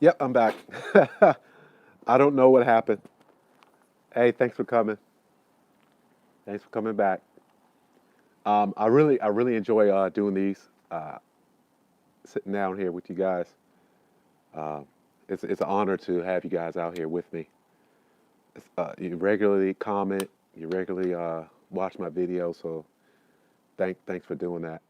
Yep, I'm back. I don't know what happened. Hey, thanks for coming. Thanks for coming back. I really enjoy doing these, sitting down here with you guys. Uh, it's an honor to have you guys out here with me. You regularly comment, you regularly watch my videos, so thanks for doing that.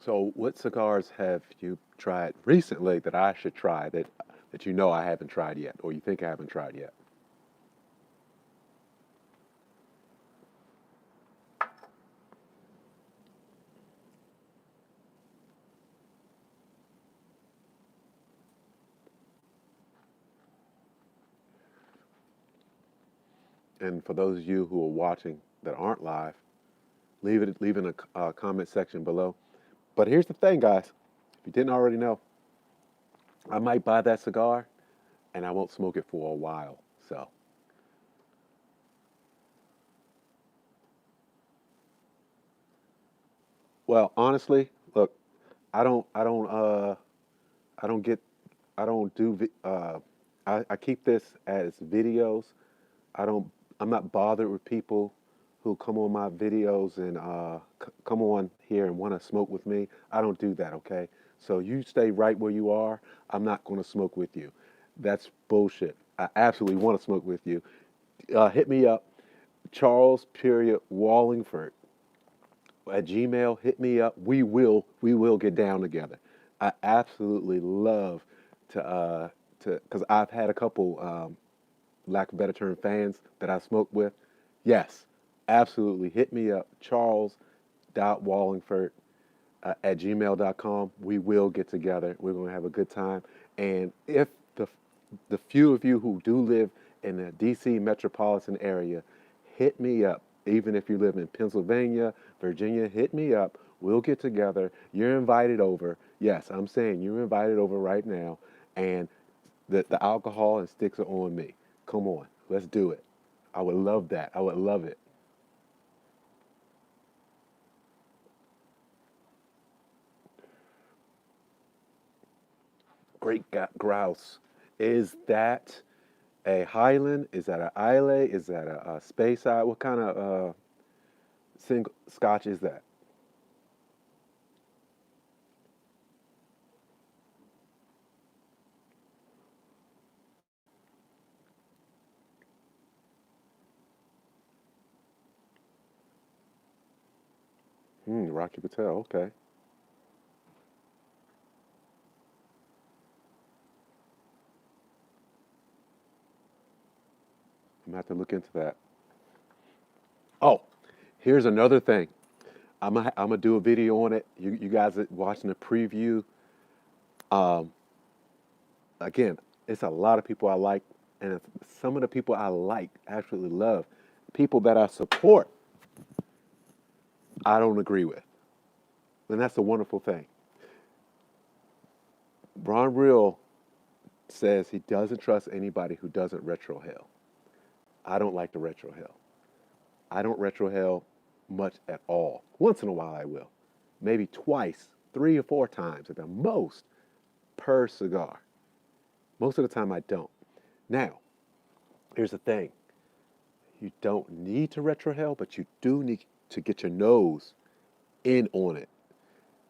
So, what cigars have you tried recently that I should try that you know I haven't tried yet, or you think I haven't tried yet? And for those of you who are watching that aren't live, leave in a comment section below. But here's the thing, guys. If you didn't already know, I might buy that cigar and I won't smoke it for a while. So, well, honestly, look, I don't get, I don't do, I keep this as videos. I don't, I'm not bothered with people who come on my videos and come on here and want to smoke with me. I don't do that, okay? So you stay right where you are. I'm not going to smoke with you. That's bullshit. I absolutely want to smoke with you. Hit me up, Charles period Wallingford at Gmail. Hit me up. We will get down together. I absolutely love to because I've had a couple lack of better term fans that I smoke with. Yes, absolutely. Hit me up, Charles.Wallingford at gmail.com. We will get together. We're going to have a good time. And if the, the few of you who do live in the DC metropolitan area, hit me up. Even if you live in Pennsylvania, Virginia, hit me up. We'll get together. You're invited over. Yes, I'm saying you're invited over right now. And the alcohol and sticks are on me. Come on, let's do it. I would love that. I would love it. Great grouse. Is that a Highland? Is that an Islay? Is that a Space Eye? What kind of single Scotch is that? Rocky Patel. Okay, I'm gonna have to look into that. Oh, here's another thing. I'm gonna do a video on it. You guys are watching the preview. Um, Again, it's a lot of people I like, and some of the people I like, actually love. People that I support, I don't agree with, and that's a wonderful thing. Ron Real says he doesn't trust anybody who doesn't retrohale. I don't like to retrohale. I don't retrohale much at all. Once in a while I will. Maybe twice, 3 or 4 times at the most per cigar. Most of the time I don't. Now, here's the thing. You don't need to retrohale, but you do need to get your nose in on it.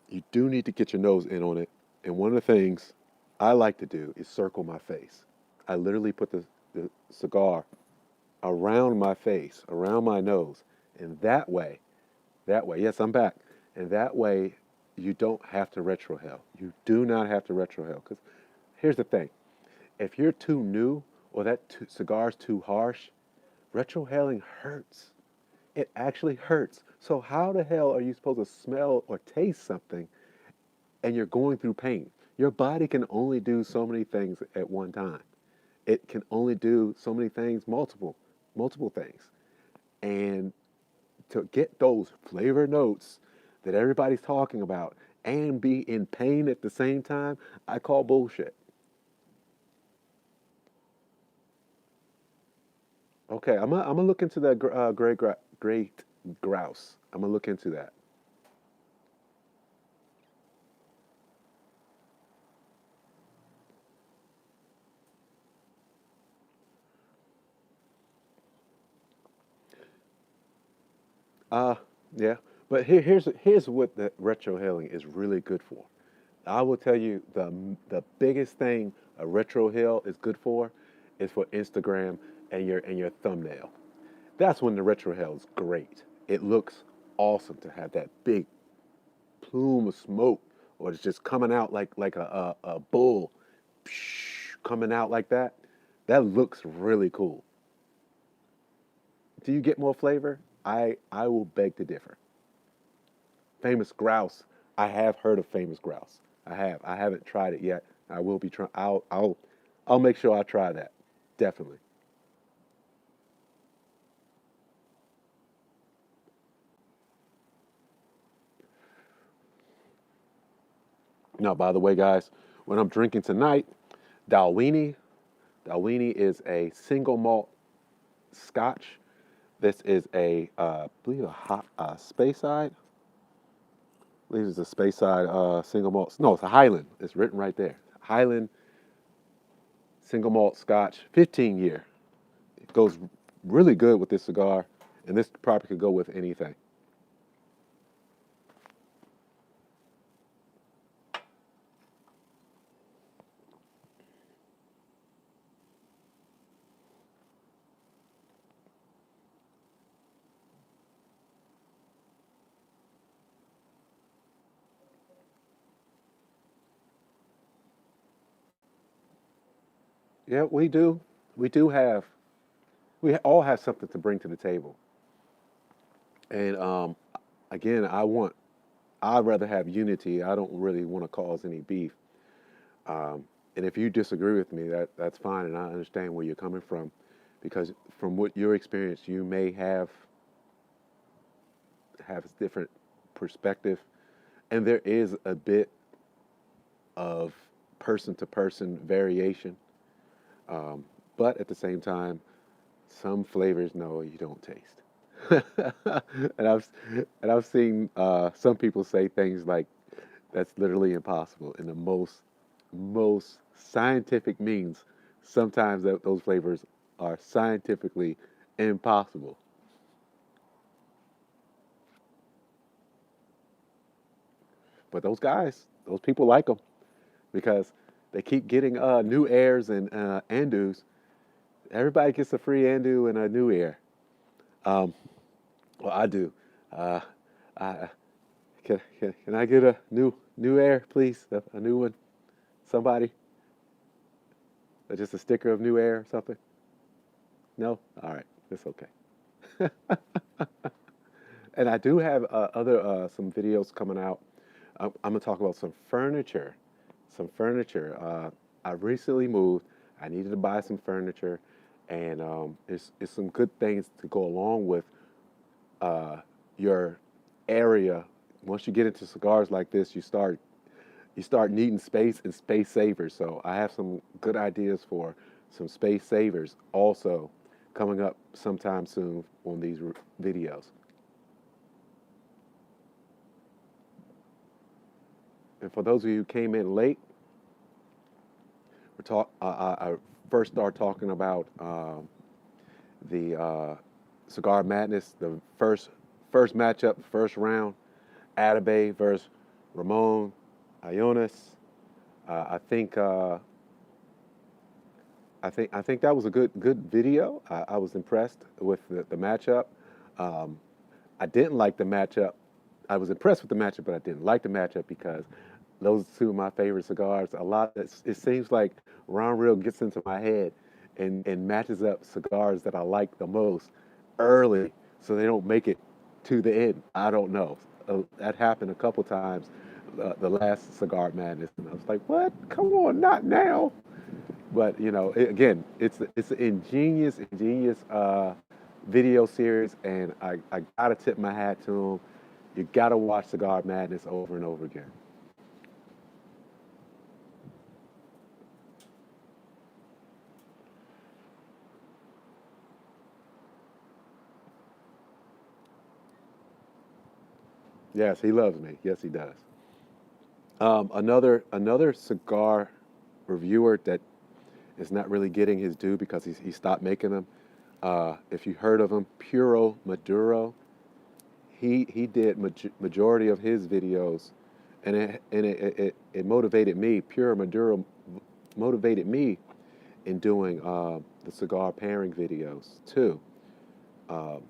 You do need to get your nose in on it. And one of the things I like to do is circle my face. I literally put the cigar around my face, around my nose. And that way, yes, I'm back. And that way, you don't have to retrohale. You do not have to retrohale. Because here's the thing, if you're too new or that cigar's too harsh, retrohaling hurts. It actually hurts. So, how the hell are you supposed to smell or taste something and you're going through pain? Your body can only do so many things at one time. It can only do so many things, multiple things. And to get those flavor notes that everybody's talking about and be in pain at the same time, I call bullshit. Okay, I'm gonna look into that great grouse. I'm gonna look into that. Uh, yeah. But here's what the retrohaling is really good for. I will tell you the biggest thing a retrohale is good for is for Instagram and your thumbnail. That's when the retrohale is great. It looks awesome to have that big plume of smoke, or it's just coming out like a bull coming out like that. That looks really cool. Do you get more flavor? I will beg to differ. Famous grouse. I have heard of famous grouse. I have. I haven't tried it yet. I will be trying. I'll make sure I try that. Definitely. Now, by the way, guys, when I'm drinking tonight, Dalwhinnie. Dalwhinnie is a single malt Scotch. This is I believe a Speyside. I believe it's a Speyside single malt. No, it's a Highland. It's written right there. Highland single malt Scotch, 15 year. It goes really good with this cigar, and this probably could go with anything. Yeah, we do. We do have. We all have something to bring to the table, and again, I'd rather have unity. I don't really want to cause any beef. And if you disagree with me, that's fine, and I understand where you're coming from, because from what your experience, you may have a different perspective, and there is a bit of person to person variation. Um, but at the same time, some flavors, no, you don't taste. and I've seen some people say things like that's literally impossible in the most scientific means. Sometimes those flavors are scientifically impossible. But those guys, those people like them because they keep getting new airs and Andus. Everybody gets a free Andu and a new air. Um, well, I do. Uh, I can I get a new air, please? A new one. Somebody, just a sticker of new air or something. No, all right, it's okay. And I do have other some videos coming out. I'm gonna talk about some furniture. Some furniture. I recently moved. I needed to buy some furniture, and it's some good things to go along with uh, your area. Once you get into cigars like this, you start needing space and space savers. So I have some good ideas for some space savers also coming up sometime soon on these videos. And for those of you who came in late, I first start talking about the Cigar Madness, the first matchup, first round, Atabey versus Ramon Ionis. I think I think that was a good video. I was impressed with the matchup. Um, I didn't like the matchup. I was impressed with the matchup, but I didn't like the matchup because those are two of my favorite cigars. It seems like Ron Real gets into my head and matches up cigars that I like the most early, so they don't make it to the end. I don't know. That happened a couple times. The last Cigar Madness, and I was like, "What? Come on, not now!" But again, it's an ingenious video series, and I gotta tip my hat to them. You gotta watch Cigar Madness over and over again. Yes, he loves me. Yes, he does. Another cigar reviewer that is not really getting his due because he stopped making them. If you heard of him, Puro Maduro, he did majority of his videos, and it motivated me. Puro Maduro motivated me in doing the cigar pairing videos too. Um,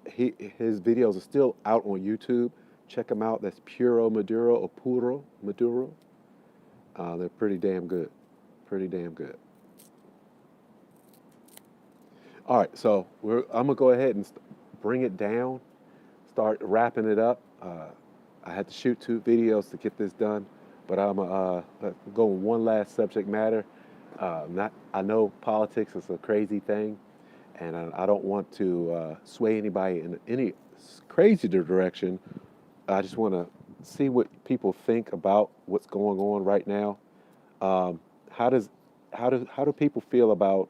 his videos are still out on YouTube. Check them out. That's Puro Maduro or Puro Maduro. They're pretty damn good. Pretty damn good. All right, so I'm gonna go ahead and bring it down. Start wrapping it up. I had to shoot 2 videos to get this done, but I'm go on one last subject matter. Not I know politics is a crazy thing, and I don't want to sway anybody in any crazy direction. I just want to see what people think about what's going on right now. Um, how does how do people feel about?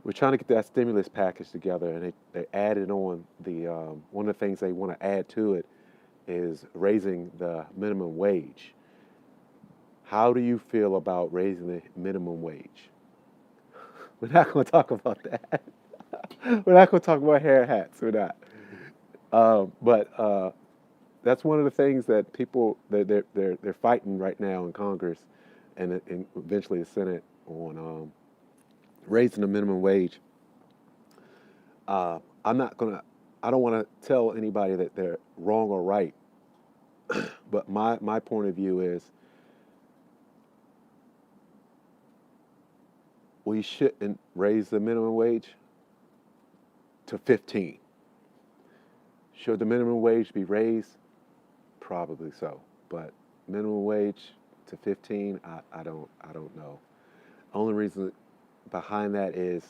We're trying to get that stimulus package together, and they added on the one of the things they want to add to it is raising the minimum wage. How do you feel about raising the minimum wage? We're not going to talk about that. We're not going to talk about hair hats. We're not. But that's one of the things that people they're fighting right now in Congress and eventually the Senate on raising the minimum wage. I'm not gonna. I don't want to tell anybody that they're wrong or right, but my point of view is we shouldn't raise the minimum wage to 15. Should the minimum wage be raised? Probably so, but minimum wage to 15, I don't know. Only reason behind that is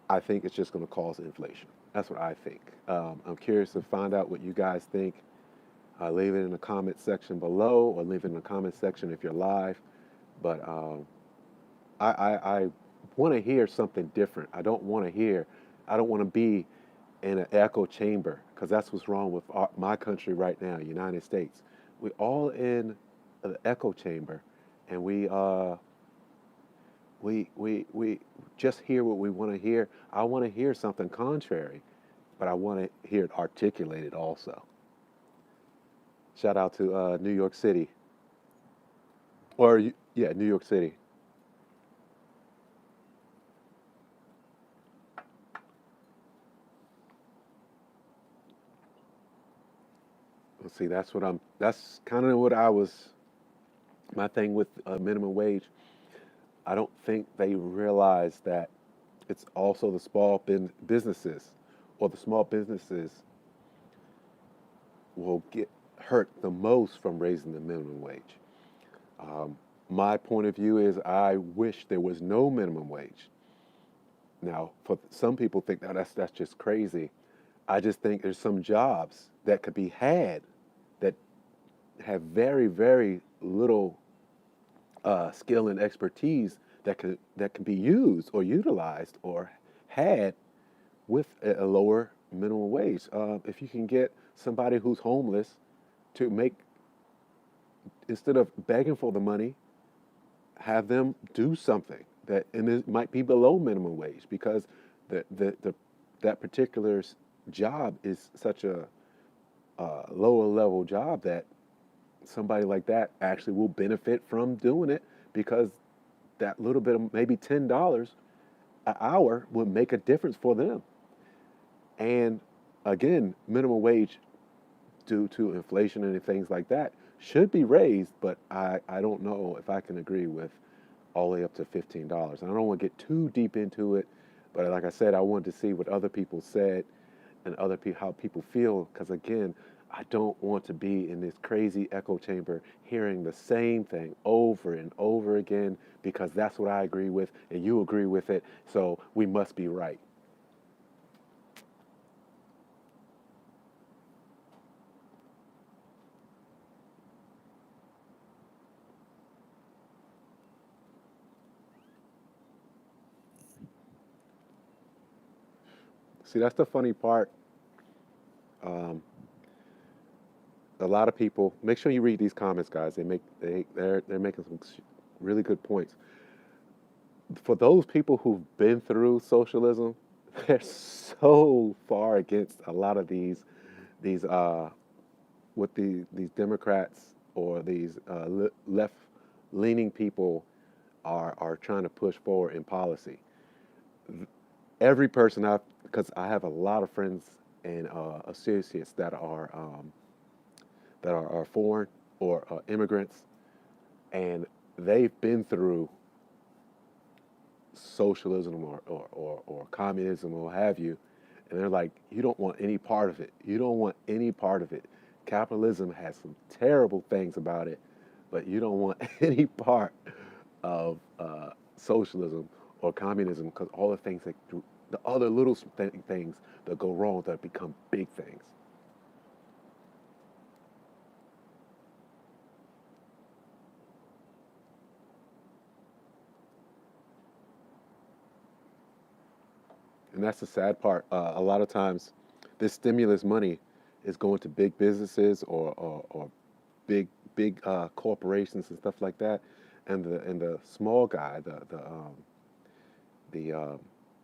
I think it's just going to cause inflation. That's what I think. I'm curious to find out what you guys think. Leave it in the comment section below, or leave it in the comment section if you're live. But I want to hear something different. I don't want to be in an echo chamber because that's what's wrong with my country right now, United States. We're all in an echo chamber, and we just hear what we want to hear. I want to hear something contrary, but I want to hear it articulated also. Shout out to New York City, or yeah, New York City. Let's see, That's kind of what I was. My thing with minimum wage. I don't think they realize that it's also the small businesses, or the small businesses will get hurt the most from raising the minimum wage. Um, my point of view is I wish there was no minimum wage. Now, for some people think that that's just crazy. I just think there's some jobs that could be had that have very, very little skill and expertise that can be used or utilized or had with a lower minimum wage. If you can get somebody who's homeless to make, instead of begging for the money, have them do something that, and it might be below minimum wage because the that particular job is such a lower level job that somebody like that actually will benefit from doing it because that little bit of maybe $10 an hour would make a difference for them. And again, minimum wage due to inflation and things like that should be raised, but I don't know if I can agree with all the way up to $15. And I don't want to get too deep into it, but like I said, I wanted to see what other people said and other people how people feel because again, I don't want to be in this crazy echo chamber hearing the same thing over and over again because that's what I agree with and you agree with it, so we must be right. See, that's the funny part. Um, a lot of people. Make sure you read these comments, guys. They're making some really good points. For those people who've been through socialism, they're so far against a lot of these what these Democrats or these left leaning people are trying to push forward in policy. Every person because I have a lot of friends and associates that are foreign or immigrants, and they've been through socialism or communism or what have you, and they're like, you don't want any part of it. You don't want any part of it. Capitalism has some terrible things about it, but you don't want any part of socialism or communism because all the things that the other little things that go wrong that become big things. And that's the sad part. A lot of times, this stimulus money is going to big businesses or big corporations and stuff like that, and the small guy, the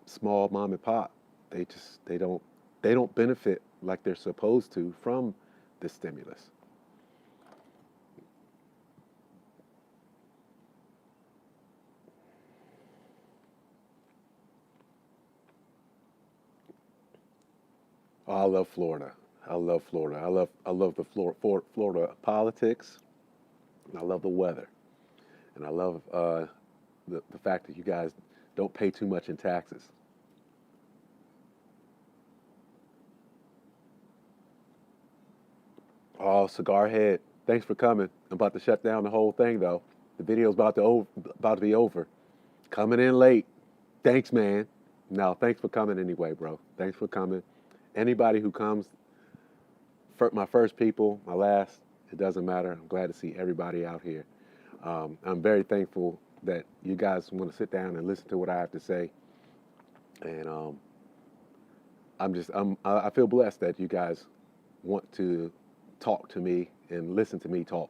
small mom and pop, they don't benefit like they're supposed to from this stimulus. Oh, I love Florida. I love Florida. I love the Florida politics. I love the weather, and I love the fact that you guys don't pay too much in taxes. Oh, Cigar Head, thanks for coming. I'm about to shut down the whole thing though. The video's about to be over. Coming in late. Thanks, man. No, thanks for coming anyway, bro. Thanks for coming. Anybody who comes, my first people, my last, it doesn't matter. I'm glad to see everybody out here. I'm very thankful that you guys want to sit down and listen to what I have to say, and I feel blessed that you guys want to talk to me and listen to me talk.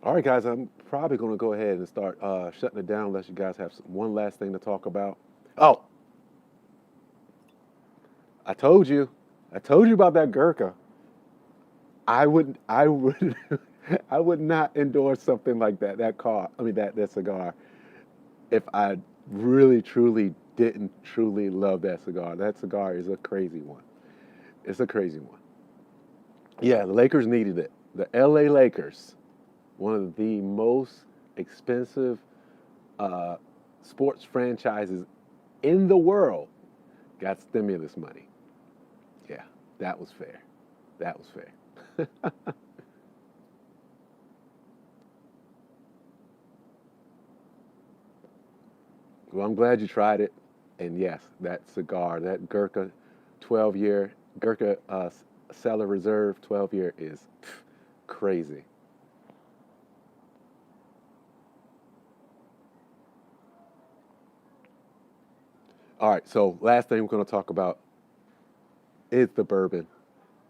All right, guys, I'm probably going to go ahead and start shutting it down unless you guys have one last thing to talk about. Oh, I told you. I told you about that Gurkha. I would, I would not endorse something like that. That cigar, if I really, truly didn't truly love that cigar. That cigar is a crazy one. It's a crazy one. Yeah, the Lakers needed it. The LA Lakers, one of the most expensive uh, sports franchises in the world, got stimulus money. Yeah, that was fair. That was fair. Well, I'm glad you tried it. And yes, that cigar, that Gurkha 12 year, Gurkha Cellar Reserve 12 year is crazy. All right, so last thing we're going to talk about is the bourbon.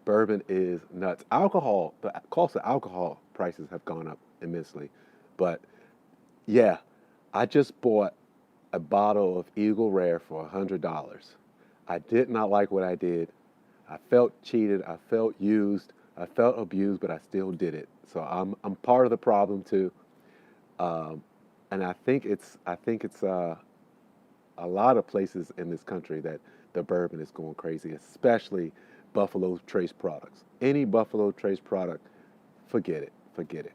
Bourbon is nuts. The cost of alcohol prices have gone up immensely. But yeah, I just bought a bottle of Eagle Rare for $100. I did not like what I did. I felt cheated. I felt used. I felt abused, but I still did it. So I'm part of the problem too. Um, and I think it's a lot of places in this country that the bourbon is going crazy, especially Buffalo Trace products. Any Buffalo Trace product, forget it, forget it.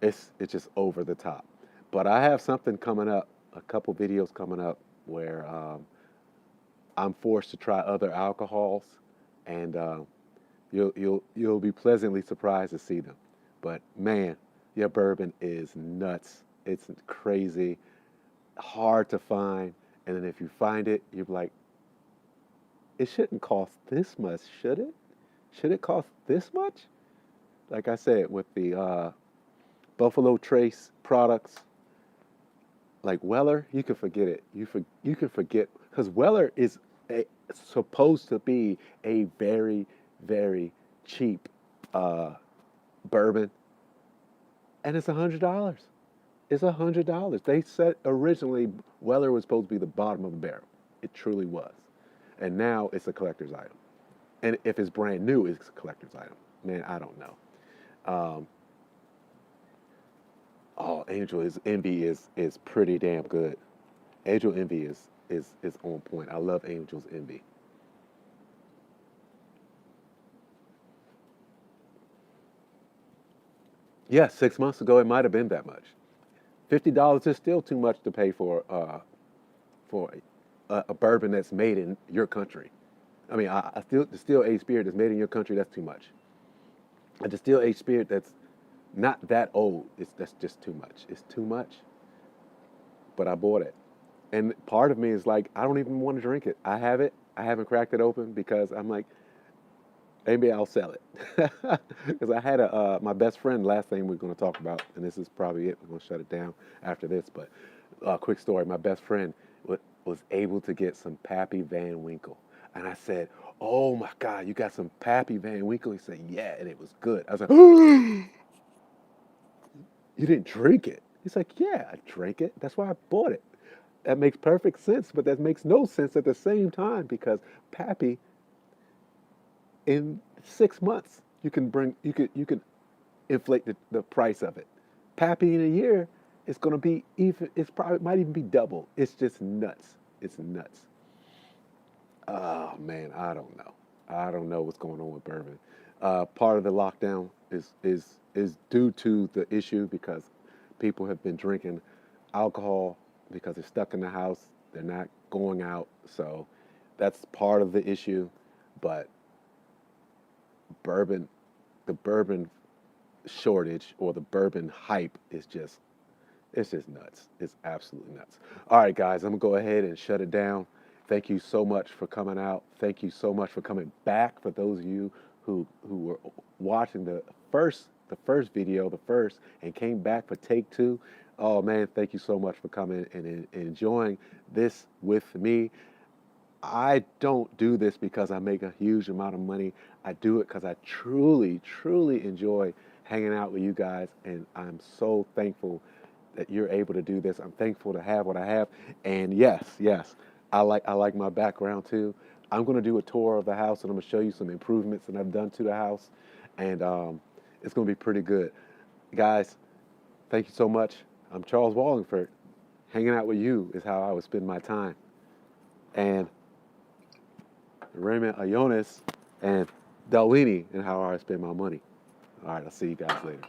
It's just over the top. But I have something coming up, a couple videos coming up where I'm forced to try other alcohols, and you'll be pleasantly surprised to see them. But man, your bourbon is nuts. It's crazy, hard to find, and then if you find it, you're like, it shouldn't cost this much, should it? Should it cost this much? Like I said, with the Buffalo Trace products, Like Weller, you can forget it. You can forget because Weller is supposed to be a very very cheap uh, bourbon, and it's $100. It's $100. They said originally Weller was supposed to be the bottom of the barrel. It truly was, and now it's a collector's item. And if it's brand new, it's a collector's item. Man, I don't know. Um, oh, Angel is Envy is pretty damn good. Angel Envy is on point. I love Angel's Envy. Yeah, 6 months ago it might have been that much. $50 is still too much to pay for a bourbon that's made in your country. I mean, I still distill aged spirit that's made in your country. That's too much. A distill aged spirit that's not that old. That's just too much. It's too much. But I bought it, and part of me is like, I don't even want to drink it. I have it. I haven't cracked it open because I'm like, maybe I'll sell it. Because I had my best friend, last thing we're going to talk about, and this is probably it. We're going to shut it down after this. But quick story. My best friend was able to get some Pappy Van Winkle. And I said, oh my God, you got some Pappy Van Winkle? He said, yeah, and it was good. I was like, you didn't drink it? He's like, yeah, I drank it. That's why I bought it. That makes perfect sense, but that makes no sense at the same time because Pappy in 6 months you can inflate the price of it. Pappy in a year it's gonna be even it's probably might even be double. It's just nuts. It's nuts. Oh man, I don't know. I don't know what's going on with bourbon. Part of the lockdown is due to the issue because people have been drinking alcohol because they're stuck in the house. They're not going out, so that's part of the issue. But bourbon, the bourbon shortage or the bourbon hype is just it's just nuts. It's absolutely nuts. All right, guys, I'm gonna go ahead and shut it down. Thank you so much for coming out. Thank you so much for coming back. For those of you who were watching the first video, the first, and came back for take two. Oh man, thank you so much for coming and enjoying this with me. I don't do this because I make a huge amount of money. I do it because I truly, truly enjoy hanging out with you guys, and I'm so thankful that you're able to do this. I'm thankful to have what I have, and yes, yes, I like my background too. I'm going to do a tour of the house, and I'm going to show you some improvements that I've done to the house, and it's going to be pretty good, guys. Thank you so much. I'm Charles Wallingford. Hanging out with you is how I would spend my time, and Raymond Ayonis and Dalwini and how I spend my money. All right, I'll see you guys later.